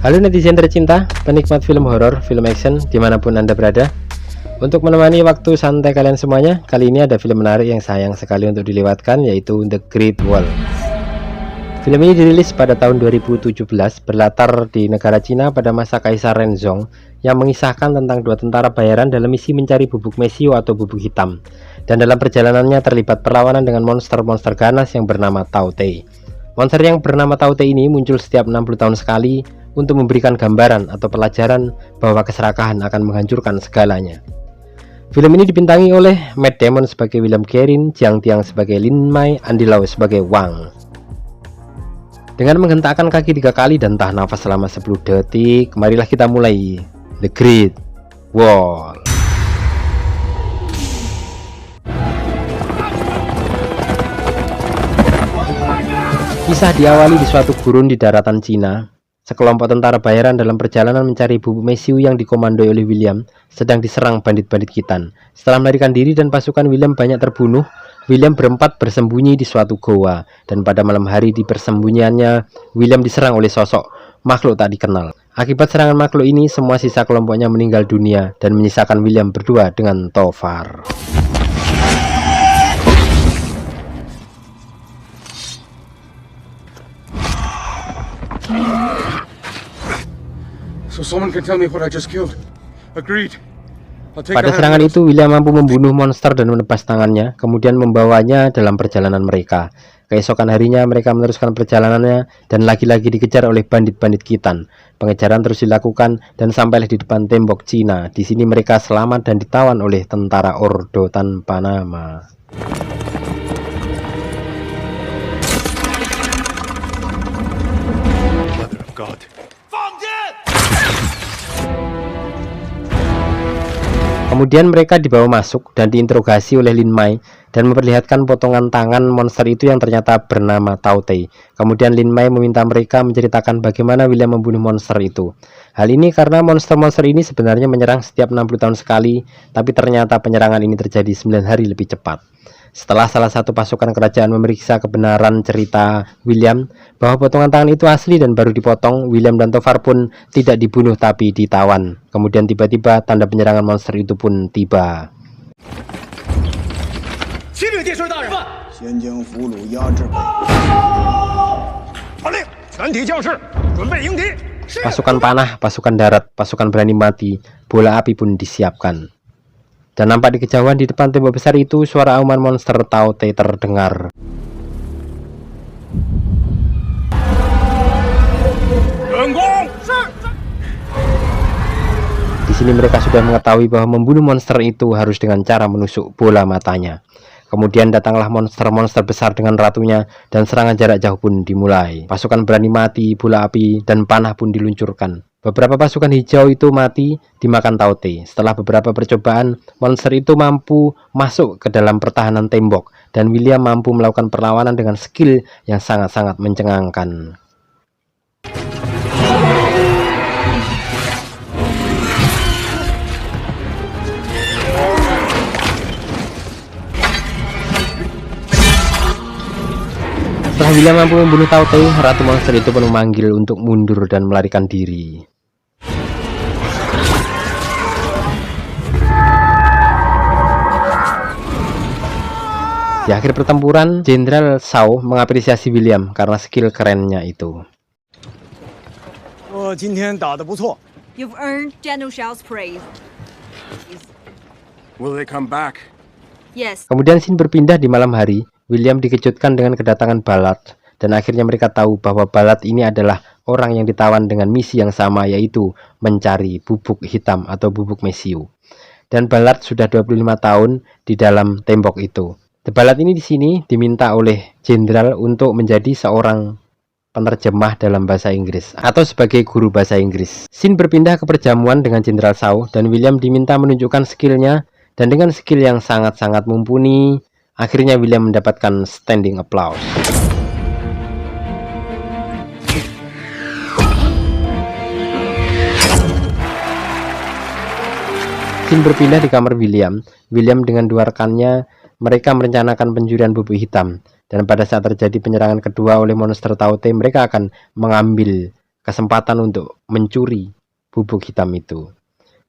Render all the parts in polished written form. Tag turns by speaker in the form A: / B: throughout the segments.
A: Halo netizen tercinta, penikmat film horor, film action dimanapun Anda berada. Untuk menemani waktu santai kalian semuanya, kali ini ada film menarik yang sayang sekali untuk dilewatkan, yaitu The Great Wall. Film ini dirilis pada tahun 2017, berlatar di negara Cina pada masa Kaisar Renzong, yang mengisahkan tentang dua tentara bayaran dalam misi mencari bubuk mesiu atau bubuk hitam. Dan dalam perjalanannya terlibat perlawanan dengan monster-monster ganas yang bernama Tao Te. Monster yang bernama Tao Te ini muncul setiap 60 tahun sekali untuk memberikan gambaran atau pelajaran bahwa keserakahan akan menghancurkan segalanya. Film ini dibintangi oleh Matt Damon sebagai William Guerin, Jiang Tiang sebagai Lin Mai, Andy Lau sebagai Wang. Dengan menghentakkan kaki 3 kali dan tahan nafas selama 10 detik, marilah kita mulai The Great Wall. Kisah diawali di suatu gurun di daratan Cina. Sekelompok tentara bayaran dalam perjalanan mencari bubuk mesiu yang dikomandoi oleh William sedang diserang bandit-bandit Khitan. Setelah melarikan diri dan pasukan William banyak terbunuh, William berempat bersembunyi di suatu goa. Dan pada malam hari di persembunyiannya, William diserang oleh sosok makhluk tak dikenal. Akibat serangan makhluk ini, semua sisa kelompoknya meninggal dunia dan menyisakan William berdua dengan Tovar.
B: So someone can tell me what I just killed. Agreed.
A: Pada serangan itu, William mampu membunuh monster dan menebas tangannya, kemudian membawanya dalam perjalanan mereka. Keesokan harinya, mereka meneruskan perjalanannya dan lagi-lagi dikejar oleh bandit-bandit Khitan. Pengejaran terus dilakukan dan sampailah di depan tembok Cina. Di sini mereka selamat dan ditawan oleh tentara Ordo tanpa nama.
B: Mother of God.
A: Kemudian mereka dibawa masuk dan diinterogasi oleh Lin Mai dan memperlihatkan potongan tangan monster itu yang ternyata bernama Tao Te. Kemudian Lin Mai meminta mereka menceritakan bagaimana William membunuh monster itu. Hal ini karena monster-monster ini sebenarnya menyerang setiap 60 tahun sekali, tapi ternyata penyerangan ini terjadi 9 hari lebih cepat. Setelah salah satu pasukan kerajaan memeriksa kebenaran cerita William bahwa potongan tangan itu asli dan baru dipotong, William dan Tovar pun tidak dibunuh tapi ditawan. Kemudian tiba-tiba tanda penyerangan monster itu pun tiba. Pasukan panah, pasukan darat, pasukan berani mati, bola api pun disiapkan. Dan nampak di kejauhan di depan tembok besar itu suara auman monster Tao Te terdengar. Di sini mereka sudah mengetahui bahwa membunuh monster itu harus dengan cara menusuk bola matanya. Kemudian datanglah monster-monster besar dengan ratunya dan serangan jarak jauh pun dimulai. Pasukan berani mati, bola api, dan panah pun diluncurkan. Beberapa pasukan hijau itu mati dimakan Tao Te. Setelah beberapa percobaan, monster itu mampu masuk ke dalam pertahanan tembok dan William mampu melakukan perlawanan dengan skill yang sangat-sangat mencengangkan. Setelah William mampu membunuh Tao Te, ratu monster itu pun memanggil untuk mundur dan melarikan diri. Di akhir pertempuran, Jenderal Shao mengapresiasi William karena skill kerennya itu.
C: You've earned General Shao's praise.
B: Will they come back?
C: Yes.
A: Kemudian scene berpindah di malam hari. William dikejutkan dengan kedatangan Ballard dan akhirnya mereka tahu bahwa Ballard ini adalah orang yang ditawan dengan misi yang sama, yaitu mencari bubuk hitam atau bubuk mesiu. Dan Ballard sudah 25 tahun di dalam tembok itu. Ballard ini di sini diminta oleh jenderal untuk menjadi seorang penerjemah dalam bahasa Inggris atau sebagai guru bahasa Inggris. Scene berpindah ke perjamuan dengan Jenderal Shao dan William diminta menunjukkan skillnya, dan dengan skill yang sangat-sangat mumpuni, akhirnya William mendapatkan standing applause. Scene berpindah di kamar William. William dengan dua rekannya, mereka merencanakan pencurian bubuk hitam. Dan pada saat terjadi penyerangan kedua oleh monster Tao Te, mereka akan mengambil kesempatan untuk mencuri bubuk hitam itu.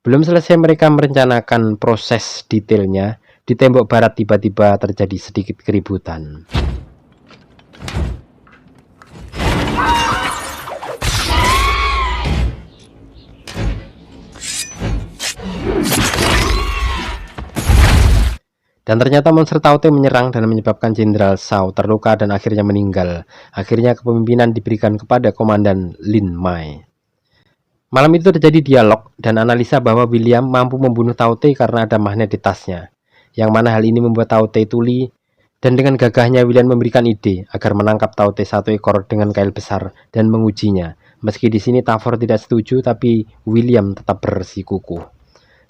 A: Belum selesai mereka merencanakan proses detailnya, di tembok barat tiba-tiba terjadi sedikit keributan. Dan ternyata monster Tao Te menyerang dan menyebabkan Jenderal Shao terluka dan akhirnya meninggal. Akhirnya kepemimpinan diberikan kepada Komandan Lin Mai. Malam itu terjadi dialog dan analisa bahwa William mampu membunuh Tao Te karena ada magnet di tasnya. Yang mana hal ini membuat Tao Te tuli, dan dengan gagahnya William memberikan ide agar menangkap Tao Te satu ekor dengan kail besar dan mengujinya. Meski di sini Tavor tidak setuju, tapi William tetap bersikukuh.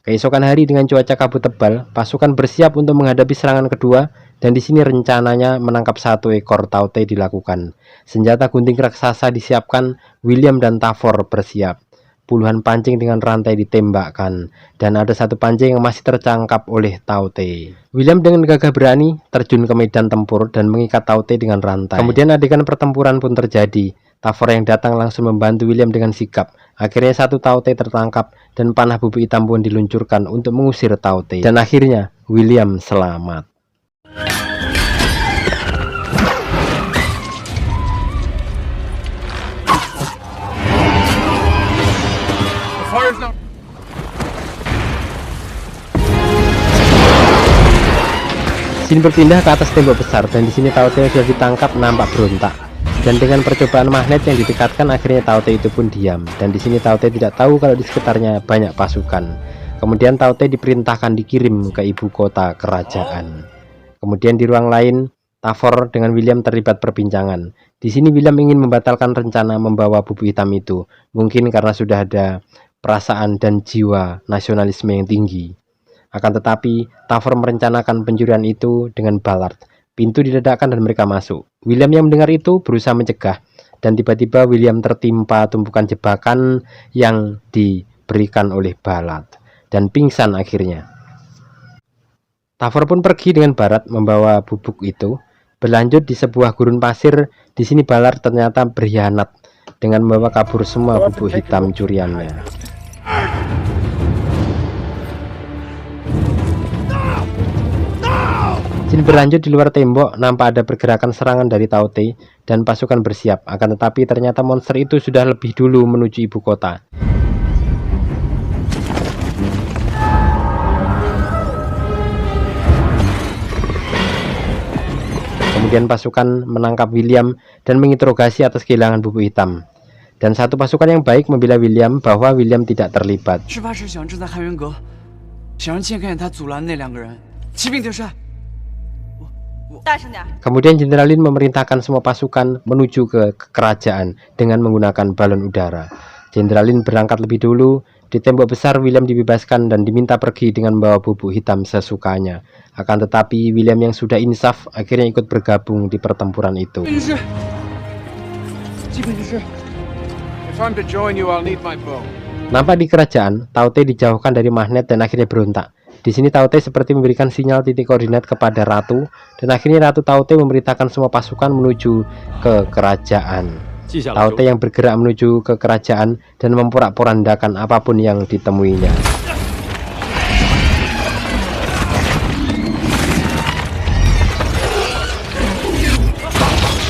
A: Keesokan hari dengan cuaca kabut tebal, pasukan bersiap untuk menghadapi serangan kedua, dan di sini rencananya menangkap satu ekor Tao Te dilakukan. Senjata gunting raksasa disiapkan, William dan Tavor bersiap. Puluhan pancing dengan rantai ditembakkan, dan ada satu pancing yang masih tercangkap oleh Tao Te. William dengan gagah berani terjun ke medan tempur dan mengikat Tao Te dengan rantai. Kemudian adegan pertempuran pun terjadi. Tavor yang datang langsung membantu William dengan sigap. Akhirnya satu Tao Te tertangkap dan panah bubuk hitam pun diluncurkan untuk mengusir Tao Te. Dan akhirnya William selamat.
B: The fire's not.
A: Scene berpindah ke atas tembok besar, dan di sini Tao Te sudah ditangkap nampak berontak. Dan dengan percobaan magnet yang didekatkan, akhirnya Tao Te itu pun diam. Dan di sini Tao Te tidak tahu kalau di sekitarnya banyak pasukan. Kemudian Tao Te diperintahkan dikirim ke ibu kota kerajaan. Kemudian di ruang lain, Tavor dengan William terlibat perbincangan. Di sini William ingin membatalkan rencana membawa bubuk hitam itu, mungkin karena sudah ada perasaan dan jiwa nasionalisme yang tinggi. Akan tetapi, Tavor merencanakan pencurian itu dengan Ballard. Pintu diledakkan dan mereka masuk. William yang mendengar itu berusaha mencegah, dan tiba-tiba William tertimpa tumpukan jebakan yang diberikan oleh Ballard dan pingsan akhirnya. Tavor pun pergi dengan Ballard membawa bubuk itu. Berlanjut di sebuah gurun pasir, di sini Ballard ternyata berkhianat dengan membawa kabur semua bubuk hitam curiannya. Scene berlanjut di luar tembok, nampak ada pergerakan serangan dari Tao Te dan pasukan bersiap. Akan tetapi ternyata monster itu sudah lebih dulu menuju ibu kota. Kemudian pasukan menangkap William dan menginterogasi atas kehilangan bubuk hitam. Dan satu pasukan yang baik membela William bahwa William tidak terlibat. Kemudian Jenderal Lin memerintahkan semua pasukan menuju ke kerajaan dengan menggunakan balon udara. Jenderal Lin berangkat lebih dulu. Di tembok besar William dibebaskan dan diminta pergi dengan membawa bubuk hitam sesukanya. Akan tetapi William yang sudah insaf akhirnya ikut bergabung di pertempuran itu. Nampak di kerajaan, Tao Te dijauhkan dari magnet dan akhirnya berontak. Di sini Tao Te seperti memberikan sinyal titik koordinat kepada Ratu, dan akhirnya Ratu Tao Te memerintahkan semua pasukan menuju ke kerajaan. Tao Te yang bergerak menuju ke kerajaan dan memporak-porandakan apapun yang ditemuinya.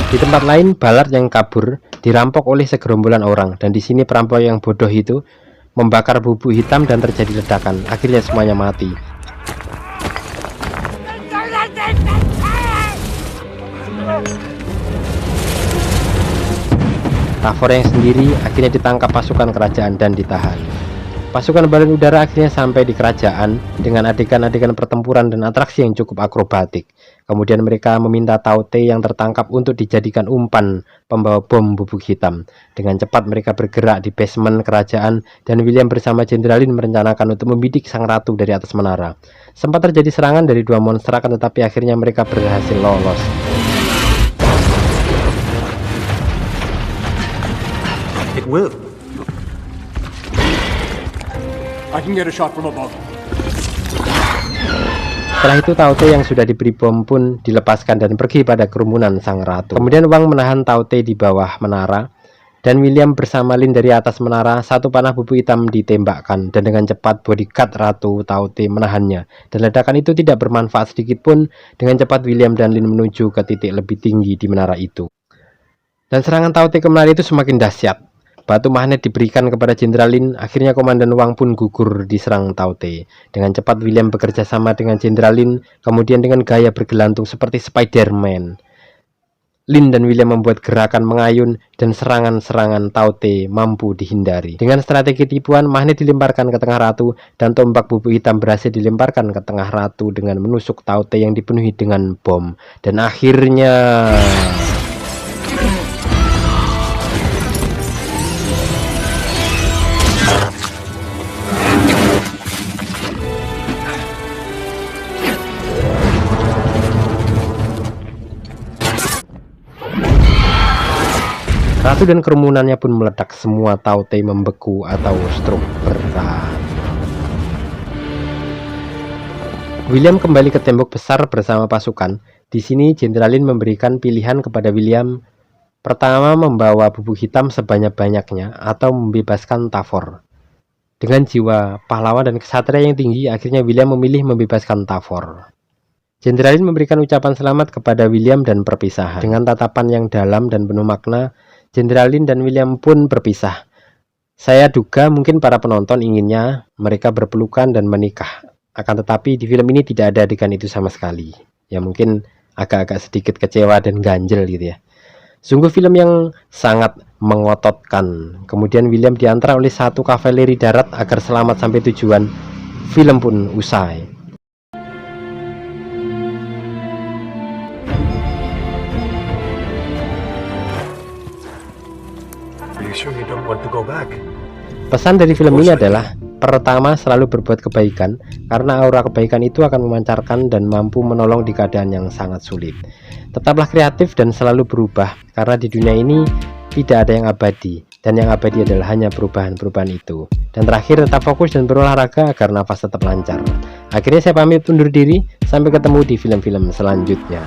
A: Di tempat lain, Ballard yang kabur dirampok oleh segerombolan orang, dan di sini perampok yang bodoh itu membakar bubuk hitam dan terjadi ledakan. Akhirnya semuanya mati. Tavor yang sendiri akhirnya ditangkap pasukan kerajaan dan ditahan. Pasukan balon udara akhirnya sampai di kerajaan dengan adegan-adegan pertempuran dan atraksi yang cukup akrobatik. Kemudian mereka meminta Tao Te yang tertangkap untuk dijadikan umpan pembawa bom bubuk hitam. Dengan cepat mereka bergerak di basement kerajaan, dan William bersama Jenderal Lin merencanakan untuk membidik sang ratu dari atas menara. Sempat terjadi serangan dari dua monster, akan tetapi akhirnya mereka berhasil lolos.
B: It will. I can get a shot from above.
A: Setelah itu Tao Te yang sudah diberi bom pun dilepaskan dan pergi pada kerumunan sang ratu. Kemudian Wang menahan Tao Te di bawah menara, dan William bersama Lin dari atas menara. Satu panah bubuk hitam ditembakkan dan dengan cepat bodyguard Ratu Taute menahannya, dan ledakan itu tidak bermanfaat sedikit pun. Dengan cepat William dan Lin menuju ke titik lebih tinggi di menara itu, dan serangan Taute ke menara itu semakin dahsyat. Batu magnet diberikan kepada Jenderal Lin. Akhirnya Komandan Wang pun gugur diserang Taute. Dengan cepat William bekerja sama dengan Jenderal Lin, kemudian dengan gaya bergelantung seperti Spider-Man, Lin dan William membuat gerakan mengayun dan serangan-serangan Taute mampu dihindari. Dengan strategi tipuan, magnet dilemparkan ke tengah Ratu dan tombak bubuk hitam berhasil dilemparkan ke tengah Ratu dengan menusuk Taute yang dipenuhi dengan bom. Dan akhirnya Ratu dan kerumunannya pun meledak. Semua Taute membeku atau stroke berat. William kembali ke tembok besar bersama pasukan. Di sini Jenderal Lin memberikan pilihan kepada William. Pertama, membawa bubuk hitam sebanyak-banyaknya atau membebaskan Tavor. Dengan jiwa pahlawan dan kesatria yang tinggi, akhirnya William memilih membebaskan Tavor. Jenderal Lin memberikan ucapan selamat kepada William dan perpisahan. Dengan tatapan yang dalam dan penuh makna, Jenderal Lin dan William pun berpisah. Saya duga mungkin para penonton inginnya mereka berpelukan dan menikah. Akan tetapi di film ini tidak ada adegan itu sama sekali. Ya mungkin agak-agak sedikit kecewa dan ganjel gitu ya. Sungguh film yang sangat mengototkan. Kemudian William diantar oleh satu kavaleri darat agar selamat sampai tujuan. Film pun usai. Pesan dari film ini adalah, pertama, selalu berbuat kebaikan, karena aura kebaikan itu akan memancarkan dan mampu menolong di keadaan yang sangat sulit. Tetaplah kreatif dan selalu berubah, karena di dunia ini tidak ada yang abadi, dan yang abadi adalah hanya perubahan-perubahan itu. Dan terakhir, tetap fokus dan berolahraga agar nafas tetap lancar. Akhirnya saya pamit undur diri, sampai ketemu di film-film selanjutnya.